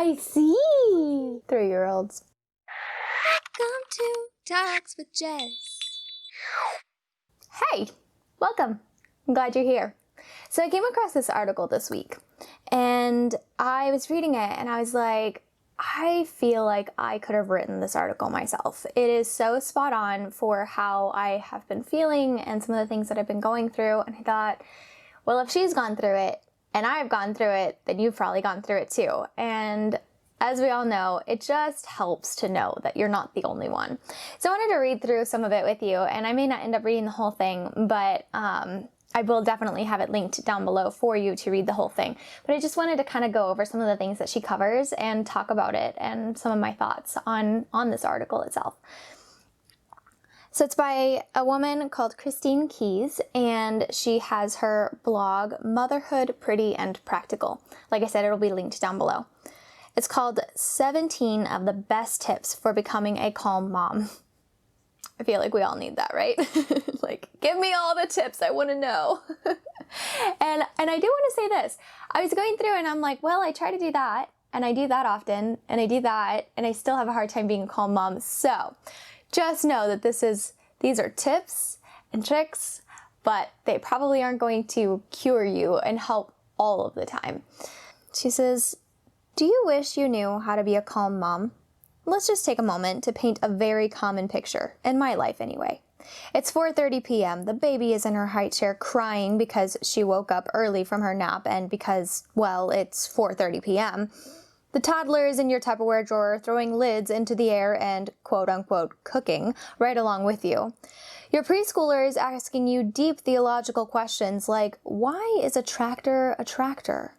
I see. 3-year-olds. Welcome to Talks with Jess. Hey, welcome. I'm glad you're here. So I came across this article this week and I was reading it and I was like, I feel like I could have written this article myself. It is so spot on for how I have been feeling and some of the things that I've been going through. And I thought, well, if she's gone through it and I've gone through it, then you've probably gone through it too. And as we all know, it just helps to know that you're not the only one. So I wanted to read through some of it with you, and I may not end up reading the whole thing, but I will definitely have it linked down below for you to read the whole thing. But I just wanted to kind of go over some of the things that she covers and talk about it and some of my thoughts on this article itself. So it's by a woman called Christine Keys, and she has her blog, Motherhood Pretty and Practical. Like I said, it'll be linked down below. It's called 17 of the Best Tips for Becoming a Calm Mom. I feel like we all need that, right? Like, give me all the tips, I want to know. and I do want to say this. I was going through and I'm like, well, I try to do that, and I do that often, and I do that, and I still have a hard time being a calm mom. So just know that these are tips and tricks, but they probably aren't going to cure you and help all of the time. She says, do you wish you knew how to be a calm mom? Let's just take a moment to paint a very common picture, in my life anyway. It's 4:30 p.m. The baby is in her high chair crying because she woke up early from her nap and because, well, it's 4:30 p.m. The toddler is in your Tupperware drawer throwing lids into the air and quote-unquote cooking right along with you. Your preschooler is asking you deep theological questions like, why is a tractor a tractor?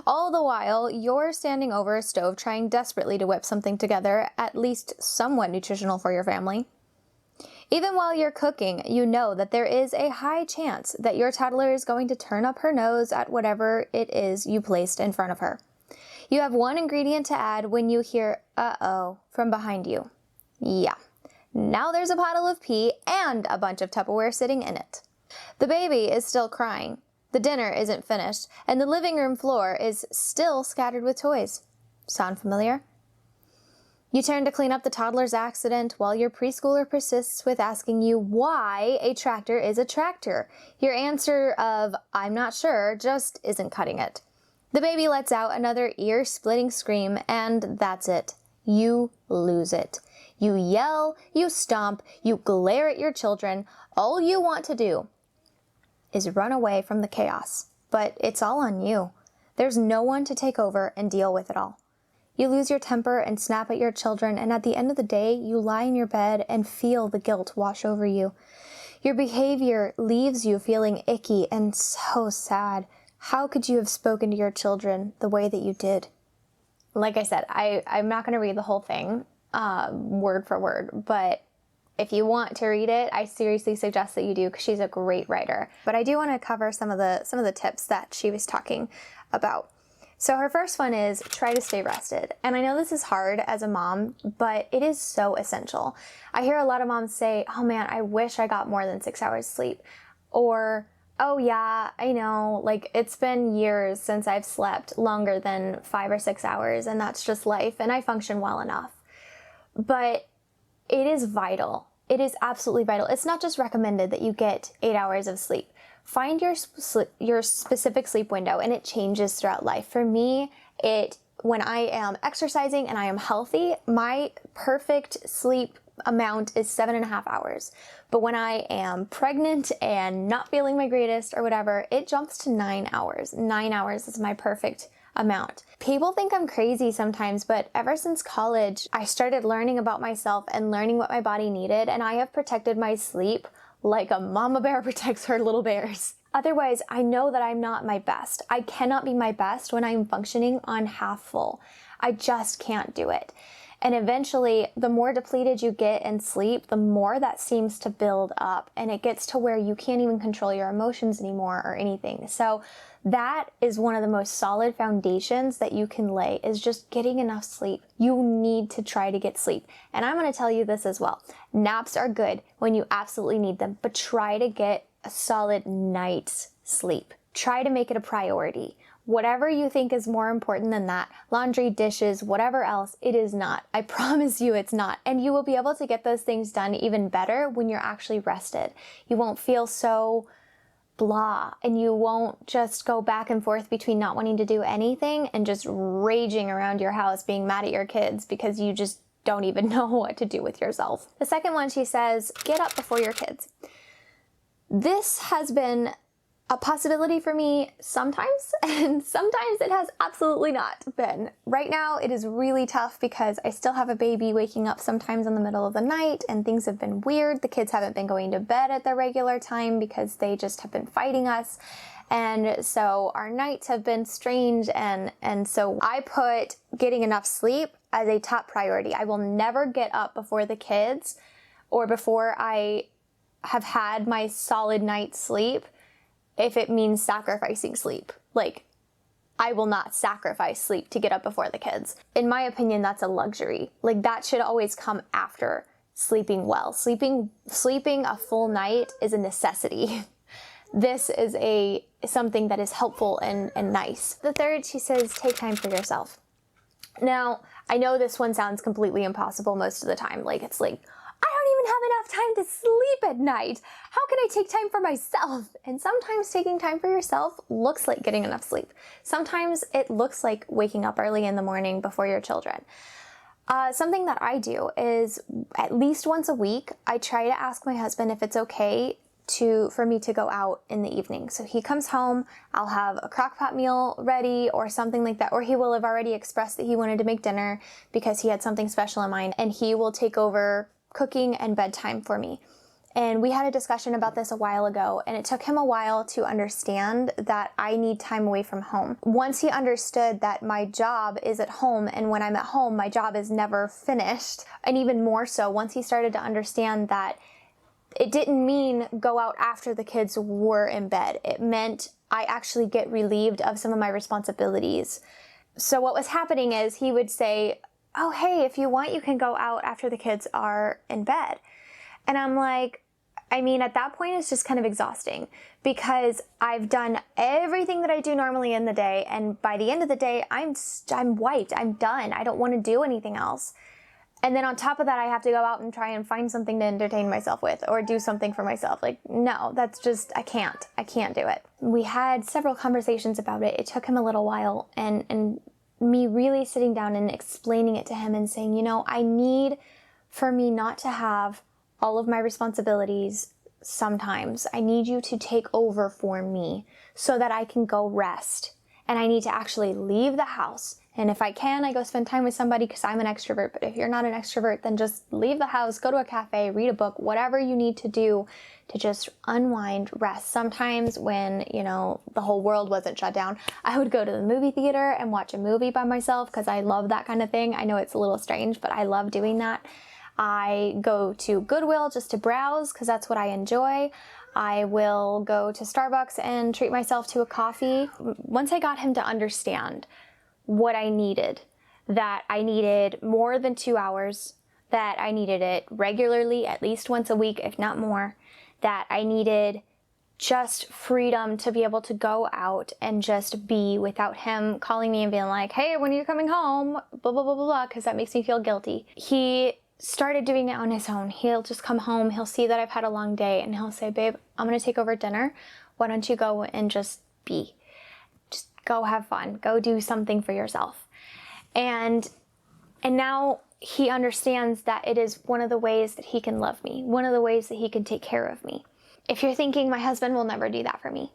All the while, you're standing over a stove trying desperately to whip something together, at least somewhat nutritional for your family. Even while you're cooking, you know that there is a high chance that your toddler is going to turn up her nose at whatever it is you placed in front of her. You have one ingredient to add when you hear, uh-oh, from behind you. Yeah, now there's a bottle of pee and a bunch of Tupperware sitting in it. The baby is still crying. The dinner isn't finished, and the living room floor is still scattered with toys. Sound familiar? You turn to clean up the toddler's accident while your preschooler persists with asking you why a tractor is a tractor. Your answer of, I'm not sure, just isn't cutting it. The baby lets out another ear-splitting scream, and that's it. You lose it. You yell, you stomp, you glare at your children. All you want to do is run away from the chaos, but it's all on you. There's no one to take over and deal with it all. You lose your temper and snap at your children, and at the end of the day, you lie in your bed and feel the guilt wash over you. Your behavior leaves you feeling icky and so sad. How could you have spoken to your children the way that you did? Like I said, I'm not going to read the whole thing word for word, but if you want to read it, I seriously suggest that you do because she's a great writer. But I do want to cover some of the tips that she was talking about. So her first one is try to stay rested. And I know this is hard as a mom, but it is so essential. I hear a lot of moms say, oh man, I wish I got more than 6 hours sleep. Or, oh yeah, I know, like it's been years since I've slept longer than 5 or 6 hours and that's just life and I function well enough. But it is vital. It is absolutely vital. It's not just recommended that you get 8 hours of sleep. Find your specific sleep window, and it changes throughout life. For me, when I am exercising and I am healthy, my perfect sleep amount is 7.5 hours. But when I am pregnant and not feeling my greatest or whatever, it jumps to 9 hours. 9 hours is my perfect amount. People think I'm crazy sometimes, but ever since college, I started learning about myself and learning what my body needed, and I have protected my sleep like a mama bear protects her little bears. Otherwise, I know that I'm not my best. I cannot be my best when I'm functioning on half full. I just can't do it. And eventually, the more depleted you get in sleep, the more that seems to build up, and it gets to where you can't even control your emotions anymore or anything. So that is one of the most solid foundations that you can lay, is just getting enough sleep. You need to try to get sleep. And I'm going to tell you this as well. Naps are good when you absolutely need them, but try to get a solid night's sleep. Try to make it a priority. Whatever you think is more important than that, laundry, dishes, whatever else, it is not. I promise you it's not. And you will be able to get those things done even better when you're actually rested. You won't feel so blah, and you won't just go back and forth between not wanting to do anything and just raging around your house being mad at your kids because you just don't even know what to do with yourself. The second one, she says, get up before your kids. This has been a possibility for me sometimes, and sometimes it has absolutely not been. Right now, it is really tough because I still have a baby waking up sometimes in the middle of the night, and things have been weird. The kids haven't been going to bed at their regular time because they just have been fighting us. And so our nights have been strange, and so I put getting enough sleep as a top priority. I will never get up before the kids or before I have had my solid night's sleep if it means sacrificing sleep. Like, I will not sacrifice sleep to get up before the kids. In my opinion, that's a luxury. Like, that should always come after sleeping well. Sleeping a full night is a necessity. This is something that is helpful and nice. The third, she says, take time for yourself. Now, I know this one sounds completely impossible most of the time. Like, it's like, I don't even have enough time to sleep at night. How can I take time for myself? And sometimes taking time for yourself looks like getting enough sleep. Sometimes it looks like waking up early in the morning before your children. Something that I do is at least once a week, I try to ask my husband if it's okay for me to go out in the evening. So he comes home, I'll have a crock pot meal ready or something like that, or he will have already expressed that he wanted to make dinner because he had something special in mind, and he will take over cooking and bedtime for me. And we had a discussion about this a while ago, and it took him a while to understand that I need time away from home. Once he understood that my job is at home, and when I'm at home, my job is never finished, and even more so, once he started to understand that it didn't mean go out after the kids were in bed. It meant I actually get relieved of some of my responsibilities. So what was happening is he would say, oh, hey, if you want, you can go out after the kids are in bed. And I'm like, I mean, at that point, it's just kind of exhausting because I've done everything that I do normally in the day. And by the end of the day, I'm wiped. I'm done. I don't want to do anything else. And then on top of that, I have to go out and try and find something to entertain myself with or do something for myself. Like, no, that's just, I can't do it. We had several conversations about it. It took him a little while, and me really sitting down and explaining it to him and saying, you know, I need for me not to have all of my responsibilities sometimes. I need you to take over for me so that I can go rest. And I need to actually leave the house. And if I can, I go spend time with somebody because I'm an extrovert. But if you're not an extrovert, then just leave the house, go to a cafe, read a book, whatever you need to do to just unwind, rest. Sometimes when, you know, the whole world wasn't shut down, I would go to the movie theater and watch a movie by myself because I love that kind of thing. I know it's a little strange, but I love doing that. I go to Goodwill just to browse because that's what I enjoy. I will go to Starbucks and treat myself to a coffee. Once I got him to understand what I needed, that I needed more than 2 hours, that I needed it regularly, at least once a week, if not more, that I needed just freedom to be able to go out and just be without him calling me and being like, hey, when are you coming home? Blah, blah, blah, blah, blah, because that makes me feel guilty. He started doing it on his own. He'll just come home, he'll see that I've had a long day, and he'll say, babe, I'm going to take over dinner. Why don't you go and just be? Just go have fun. Go do something for yourself. And now he understands that it is one of the ways that he can love me, one of the ways that he can take care of me. If you're thinking, my husband will never do that for me,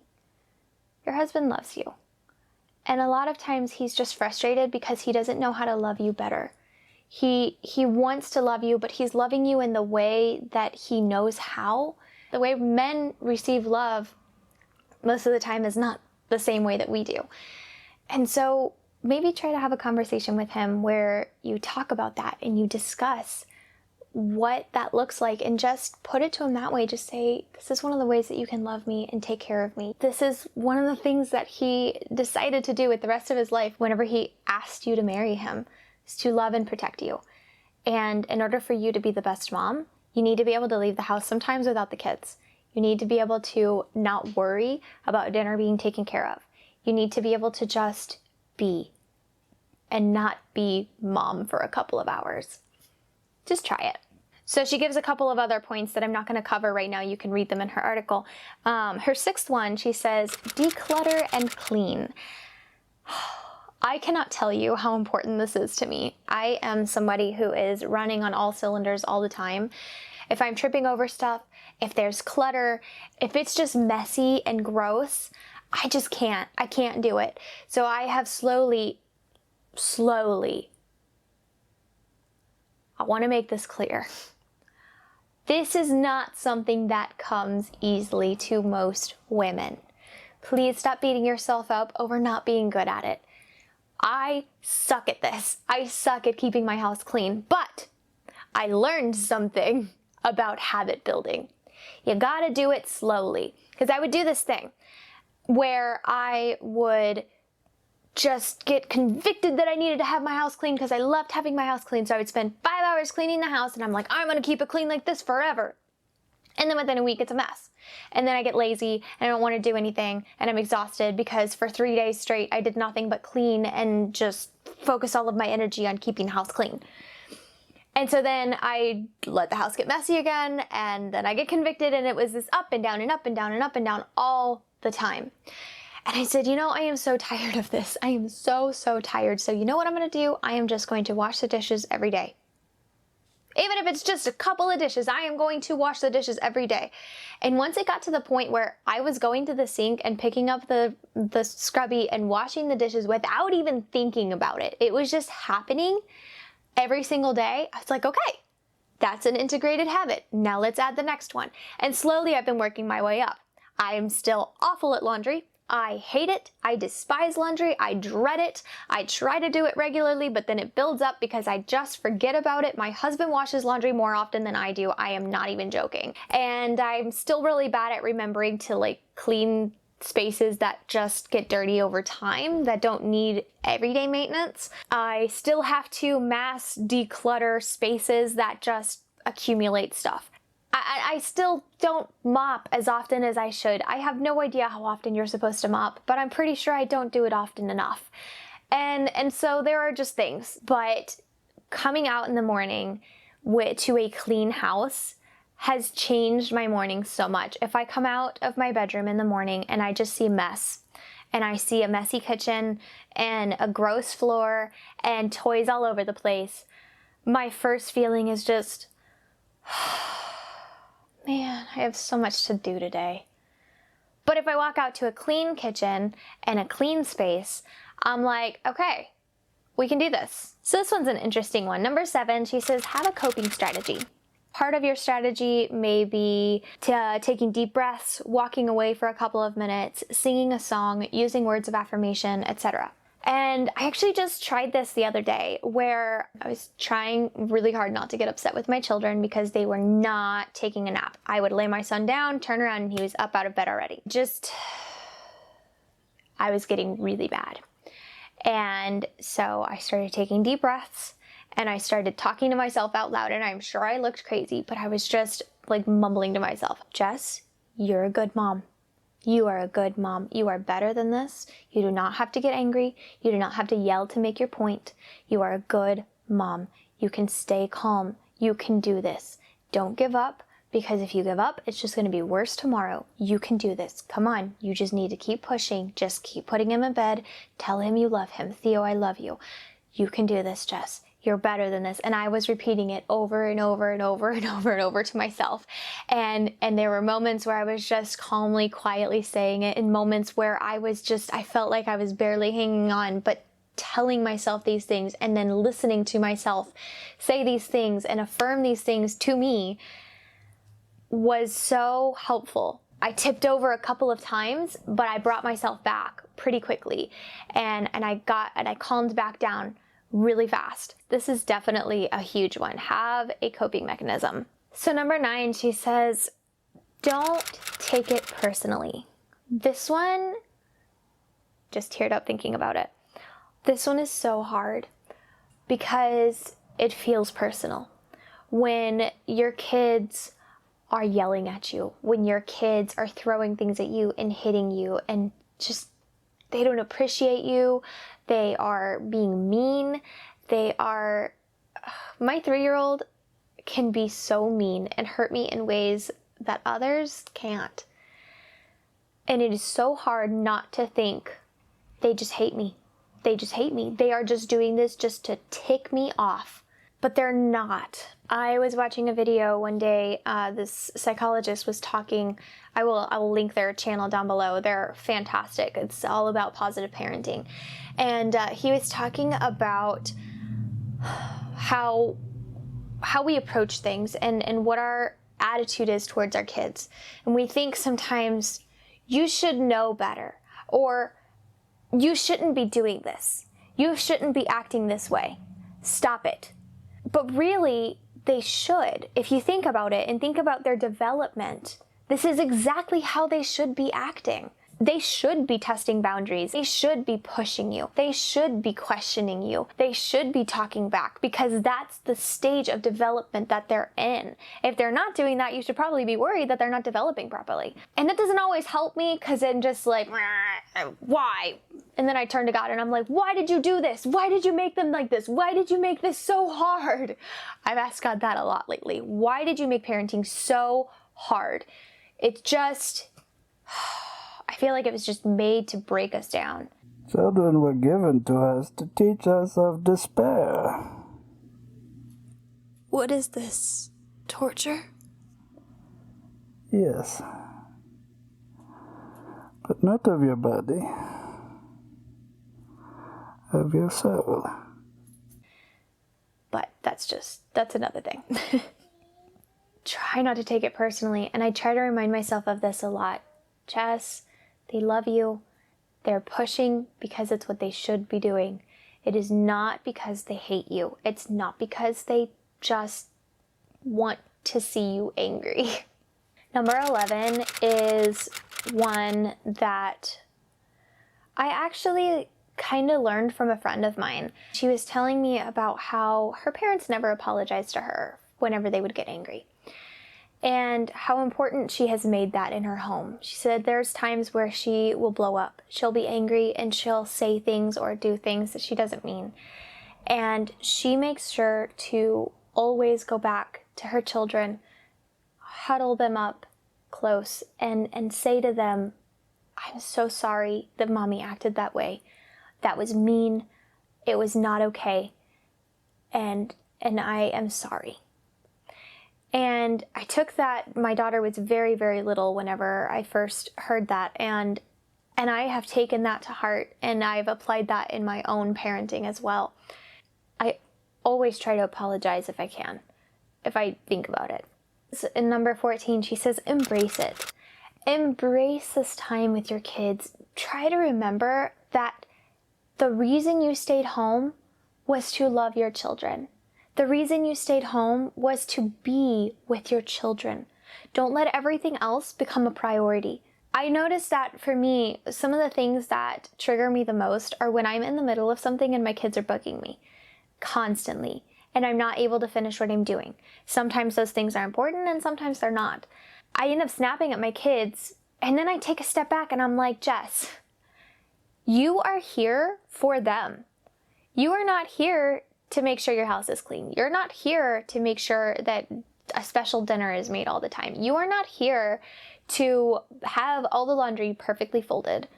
your husband loves you. And a lot of times he's just frustrated because he doesn't know how to love you better. He wants to love you, but he's loving you in the way that he knows how. The way men receive love most of the time is not the same way that we do. And so maybe try to have a conversation with him where you talk about that and you discuss what that looks like and just put it to him that way. Just say, this is one of the ways that you can love me and take care of me. This is one of the things that he decided to do with the rest of his life whenever he asked you to marry him, is to love and protect you. And in order for you to be the best mom, you need to be able to leave the house sometimes without the kids. You need to be able to not worry about dinner being taken care of. You need to be able to just be and not be mom for a couple of hours. Just try it. So she gives a couple of other points that I'm not going to cover right now. You can read them in her article. Her sixth one, she says, declutter and clean. I cannot tell you how important this is to me. I am somebody who is running on all cylinders all the time. If I'm tripping over stuff, if there's clutter, if it's just messy and gross, I just can't. I can't do it. So I have slowly, I want to make this clear. This is not something that comes easily to most women. Please stop beating yourself up over not being good at it. I suck at this. I suck at keeping my house clean, but I learned something about habit building. You gotta do it slowly. Because I would do this thing where I would just get convicted that I needed to have my house clean because I loved having my house clean. So I would spend 5 hours cleaning the house and I'm like, I'm gonna keep it clean like this forever. And then within a week, it's a mess. And then I get lazy and I don't want to do anything and I'm exhausted because for 3 days straight, I did nothing but clean and just focus all of my energy on keeping the house clean. And so then I let the house get messy again and then I get convicted and it was this up and down and up and down and up and down all the time. And I said, I am so tired of this. I am so tired. So you know what I'm going to do? I am just going to wash the dishes every day. Even if it's just a couple of dishes, I am going to wash the dishes every day. And once it got to the point where I was going to the sink and picking up the scrubby and washing the dishes without even thinking about it, it was just happening every single day. I was like, okay, that's an integrated habit. Now let's add the next one. And slowly I've been working my way up. I am still awful at laundry. I hate it. I despise laundry. I dread it. I try to do it regularly, but then it builds up because I just forget about it. My husband washes laundry more often than I do. I am not even joking. And I'm still really bad at remembering to clean spaces that just get dirty over time, that don't need everyday maintenance. I still have to mass declutter spaces that just accumulate stuff. I still don't mop as often as I should. I have no idea how often you're supposed to mop, but I'm pretty sure I don't do it often enough. And so there are just things, but coming out in the morning to a clean house has changed my morning so much. If I come out of my bedroom in the morning and I just see mess, and I see a messy kitchen and a gross floor and toys all over the place, my first feeling is just, man, I have so much to do today. But if I walk out to a clean kitchen and a clean space, I'm like, okay, we can do this. So this one's an interesting one. Number 7, she says, have a coping strategy. Part of your strategy may be taking deep breaths, walking away for a couple of minutes, singing a song, using words of affirmation, etc. And I actually just tried this the other day where I was trying really hard not to get upset with my children because they were not taking a nap. I would lay my son down, turn around, and he was up out of bed already. I was getting really bad. And so I started taking deep breaths and I started talking to myself out loud, and I'm sure I looked crazy, but I was just mumbling to myself, Jess, you're a good mom. You are a good mom. You are better than this. You do not have to get angry. You do not have to yell to make your point. You are a good mom. You can stay calm. You can do this. Don't give up, because if you give up, it's just going to be worse tomorrow. You can do this. Come on. You just need to keep pushing. Just keep putting him in bed. Tell him you love him. Theo, I love you. You can do this, Jess. You're better than this. And I was repeating it over and over and over and over and over to myself. And there were moments where I was just calmly, quietly saying it, and moments where I felt like I was barely hanging on, but telling myself these things and then listening to myself say these things and affirm these things to me was so helpful. I tipped over a couple of times, but I brought myself back pretty quickly. And I calmed back down really fast. This is definitely a huge one. Have a coping mechanism. So number 9, she says, don't take it personally. This one, just teared up thinking about it. This one is so hard because it feels personal. When your kids are yelling at you, when your kids are throwing things at you and hitting you and just They don't appreciate you. They are being mean. My 3-year-old can be so mean and hurt me in ways that others can't. And it is so hard not to think, they just hate me. They just hate me. They are just doing this just to tick me off. But they're not. I was watching a video one day, this psychologist was talking, I will link their channel down below. They're fantastic. It's all about positive parenting. And he was talking about how we approach things and what our attitude is towards our kids. And we think sometimes, you should know better, or you shouldn't be doing this. You shouldn't be acting this way. Stop it. But really, they should. If you think about it and think about their development, this is exactly how they should be acting. They should be testing boundaries. They should be pushing you. They should be questioning you. They should be talking back, because that's the stage of development that they're in. If they're not doing that, you should probably be worried that they're not developing properly. And that doesn't always help me, because I'm just like, why? And then I turn to God and I'm like, why did you do this? Why did you make them like this? Why did you make this so hard? I've asked God that a lot lately. Why did you make parenting so hard? It's just, I feel like it was just made to break us down. Children were given to us to teach us of despair. What is this? Torture? Yes. But not of your body. Of your soul. But that's another thing. Try not to take it personally, and I try to remind myself of this a lot. Jess, they love you. They're pushing because it's what they should be doing. It is not because they hate you. It's not because they just want to see you angry. Number 11 is one that I actually kind of learned from a friend of mine. She was telling me about how her parents never apologized to her whenever they would get angry, and how important she has made that in her home. She said there's times where she will blow up. She'll be angry and she'll say things or do things that she doesn't mean. And she makes sure to always go back to her children, huddle them up close, and say to them, I'm so sorry that mommy acted that way. That was mean. It was not okay. And I am sorry. And I took that, my daughter was very, very little whenever I first heard that, and I have taken that to heart, and I've applied that in my own parenting as well. I always try to apologize if I can, if I think about it. So in number 14, she says, embrace it. Embrace this time with your kids. Try to remember that the reason you stayed home was to love your children. The reason you stayed home was to be with your children. Don't let everything else become a priority. I noticed that for me, some of the things that trigger me the most are when I'm in the middle of something and my kids are bugging me constantly, and I'm not able to finish what I'm doing. Sometimes those things are important and sometimes they're not. I end up snapping at my kids, and then I take a step back and I'm like, Jess, you are here for them. You are not here to make sure your house is clean. You're not here to make sure that a special dinner is made all the time. You are not here to have all the laundry perfectly folded.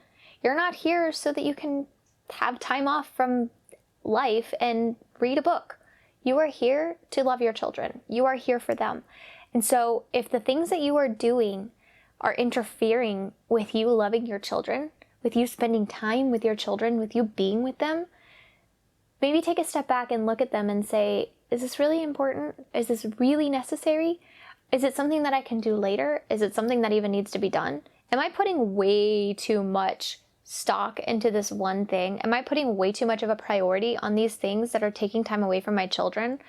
You're not here so that you can have time off from life and read a book. You are here to love your children. You are here for them. And so if the things that you are doing are interfering with you loving your children, with you spending time with your children, with you being with them, maybe take a step back and look at them and say, is this really important? Is this really necessary? Is it something that I can do later? Is it something that even needs to be done? Am I putting way too much stock into this one thing? Am I putting way too much of a priority on these things that are taking time away from my children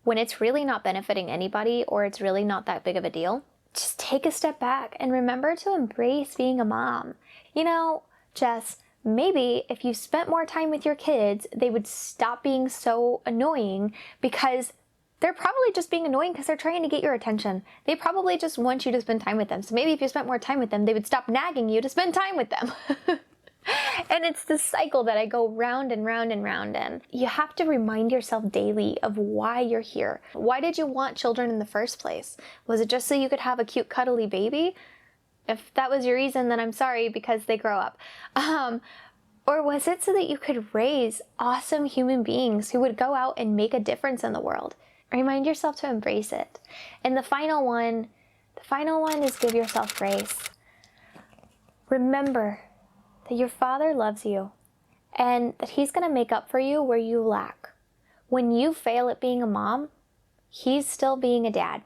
when it's really not benefiting anybody, or it's really not that big of a deal? Just take a step back and remember to embrace being a mom. You know, Jess, maybe if you spent more time with your kids, they would stop being so annoying, because they're probably just being annoying because they're trying to get your attention. They probably just want you to spend time with them. So maybe if you spent more time with them, they would stop nagging you to spend time with them. And it's this cycle that I go round and round and round in. You have to remind yourself daily of why you're here. Why did you want children in the first place? Was it just so you could have a cute, cuddly baby? If that was your reason, then I'm sorry, because they grow up. Or was it so that you could raise awesome human beings who would go out and make a difference in the world? Remind yourself to embrace it. And the final one is give yourself grace. Remember that your Father loves you and that He's going to make up for you where you lack. When you fail at being a mom, He's still being a dad.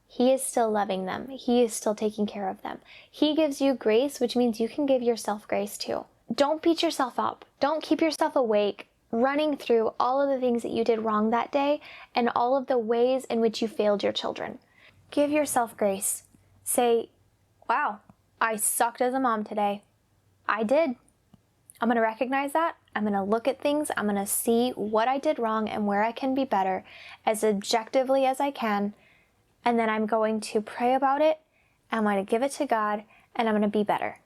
He is still loving them. He is still taking care of them. He gives you grace, which means you can give yourself grace too. Don't beat yourself up. Don't keep yourself awake, running through all of the things that you did wrong that day and all of the ways in which you failed your children. Give yourself grace. Say, wow, I sucked as a mom today. I did. I'm going to recognize that. I'm going to look at things. I'm going to see what I did wrong and where I can be better as objectively as I can. And then I'm going to pray about it. I'm going to give it to God and I'm going to be better.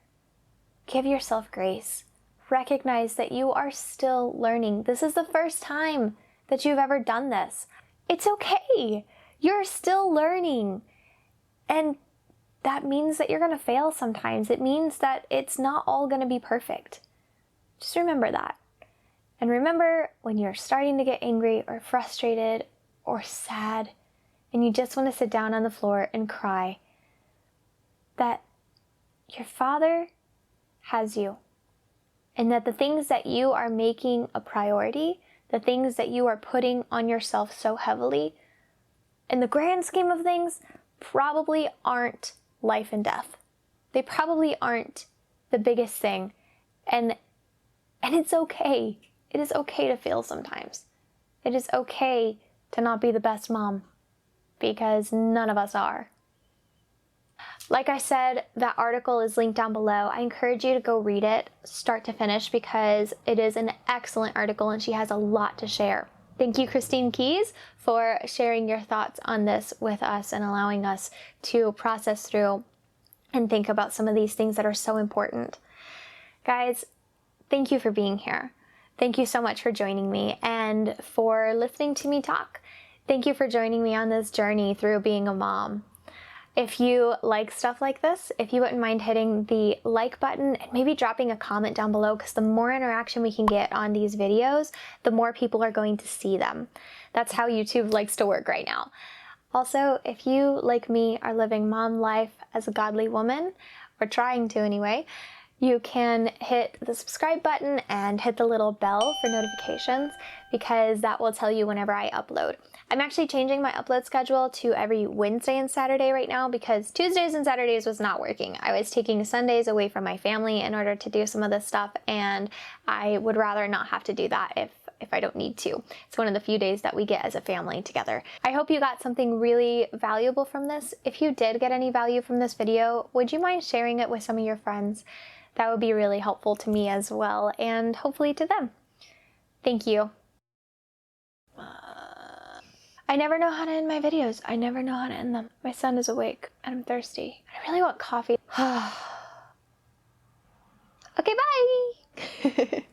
Give yourself grace. Recognize that you are still learning. This is the first time that you've ever done this. It's okay. You're still learning. And that means that you're going to fail sometimes. It means that it's not all going to be perfect. Just remember that. And remember when you're starting to get angry or frustrated or sad and you just want to sit down on the floor and cry, that your Father has you. And that the things that you are making a priority, the things that you are putting on yourself so heavily, in the grand scheme of things, probably aren't life and death. They probably aren't the biggest thing. And it's okay. It is okay to fail sometimes. It is okay to not be the best mom, because none of us are. Like I said, that article is linked down below. I encourage you to go read it start to finish because it is an excellent article and she has a lot to share. Thank you, Christine Keys, for sharing your thoughts on this with us and allowing us to process through and think about some of these things that are so important. Guys, thank you for being here. Thank you so much for joining me and for listening to me talk. Thank you for joining me on this journey through being a mom. If you like stuff like this, if you wouldn't mind hitting the like button and maybe dropping a comment down below, because the more interaction we can get on these videos, the more people are going to see them. That's how YouTube likes to work right now. Also, if you, like me, are living mom life as a godly woman, or trying to anyway, you can hit the subscribe button and hit the little bell for notifications because that will tell you whenever I upload. I'm actually changing my upload schedule to every Wednesday and Saturday right now because Tuesdays and Saturdays was not working. I was taking Sundays away from my family in order to do some of this stuff, and I would rather not have to do that if I don't need to. It's one of the few days that we get as a family together. I hope you got something really valuable from this. If you did get any value from this video, would you mind sharing it with some of your friends? That would be really helpful to me as well, and hopefully to them. Thank you. I never know how to end my videos. I never know how to end them. My son is awake and I'm thirsty. I really want coffee. Okay, bye!